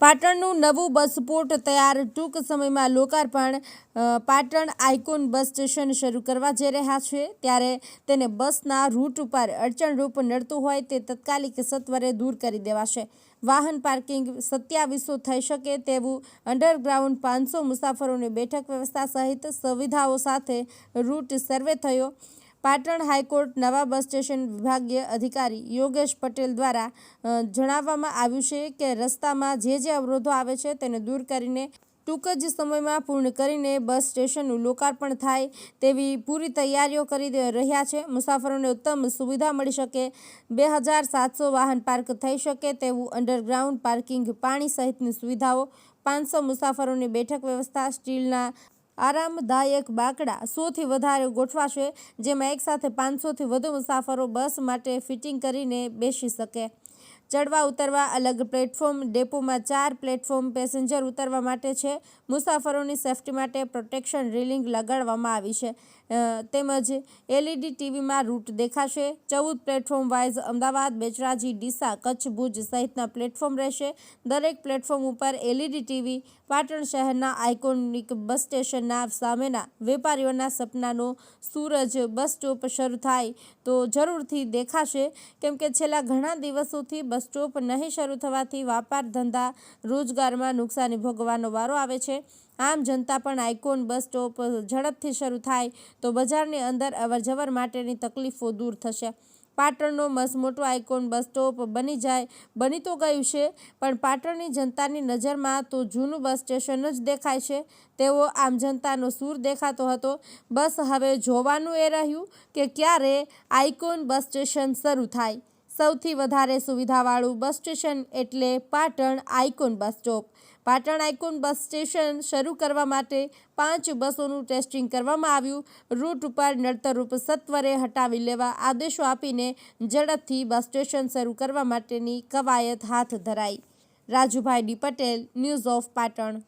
પાટણનું નવું બસ પોર્ટ તૈયાર, ટૂંક સમયમાં લોકાર્પણ। પાટણ આઇકોન બસ સ્ટેશન શરૂ કરવા જઈ રહ્યા છે, ત્યારે તેને બસના રૂટ ઉપર અડચણરૂપ નડતું હોય તે તાત્કાલિક સત્વરે દૂર કરી દેવાશે। વાહન પાર્કિંગ 2700 થઈ શકે તેવું અંડરગ્રાઉન્ડ 500 મુસાફરોની બેઠક વ્યવસ્થા સહિત સુવિધાઓ સાથે રૂટ સર્વે થયો। પાટણ હાઈકોર્ટ નવા બસ સ્ટેશન વિભાગીય અધિકારી યોગેશ પટેલ દ્વારા જણાવવામાં આવ્યું છે કે રસ્તામાં જે અવરોધો આવે છે તેને દૂર કરીને ટૂંક જ સમયમાં પૂર્ણ કરીને બસ સ્ટેશનનું લોકાર્પણ થાય તેવી પૂરી તૈયારીઓ કરી રહ્યા છે। મુસાફરોને ઉત્તમ સુવિધા મળી શકે, 2700 વાહન પાર્ક થઈ શકે તેવું અંડરગ્રાઉન્ડ પાર્કિંગ, પાણી સહિતની સુવિધાઓ, 500 મુસાફરોની બેઠક વ્યવસ્થા, સ્ટીલના આરામદાયક બાકડા 100થી વધારે ગોઠવાશે, જેમાં એકસાથે 500થી વધુ મુસાફરો બસ માટે ફિટિંગ કરીને બેસી શકે। ચડવા ઉતરવા અલગ પ્લેટફોર્મ, ડેપોમાં 4 પ્લેટફોર્મ પેસેન્જર ઉતરવા માટે છે। મુસાફરોની સેફટી માટે પ્રોટેક્શન રેલિંગ લગાડવામાં આવી છે, તેમજ LED ટીવીમાં રૂટ દેખાશે। 14 પ્લેટફોર્મ વાઇઝ અમદાવાદ, બેચરાજી, ડીસા, કચ્છ, ભુજ સહિતના પ્લેટફોર્મ રહેશે। દરેક પ્લેટફોર્મ ઉપર LED ટીવી પાટણ શહેરના આઇકોનિક બસ સ્ટેશનના સામેના વેપારીઓના સપનાનો સૂરજ બસ સ્ટોપ શરૂ થાય તો જરૂરથી દેખાશે, કેમ કે છેલ્લા ઘણા દિવસોથી બસ સ્ટોપ નહીં શરૂ થવાથી વ્યાપાર ધંધા રોજગારમાં નુકસાની ભોગવવાનો વારો આવે છે। આમ જનતા પણ આઇકોન બસ સ્ટોપ ઝડપથી શરૂ થાય તો બજારની અંદર અવરજવર માટેની તકલીફો દૂર થશે। પાટણનો મસમોટો આઇકોન બસ સ્ટોપ બની તો ગયું છે, પણ પાટણની જનતાની નજરમાં તો જૂનું બસ સ્ટેશન જ દેખાય છે તેવો આમ જનતાનો સૂર દેખાતો હતો। બસ હવે જોવાનું એ રહ્યું કે ક્યારે આઇકોન બસ સ્ટેશન શરૂ થાય। સૌથી વધારે સુવિધાવાળું બસ સ્ટેશન એટલે Patan icon bus stop. Patan icon bus station શરૂ કરવા માટે 5 બસોનું ટેસ્ટિંગ કરવામાં આવ્યું। રૂટ ઉપર નડતરરૂપ સત્વરે હટાવી લેવા આદેશો આપીને ઝડપથી બસ સ્ટેશન શરૂ કરવા માટેની કવાયત હાથ ધરાઈ। Rajubhai D Patel, news of Patan.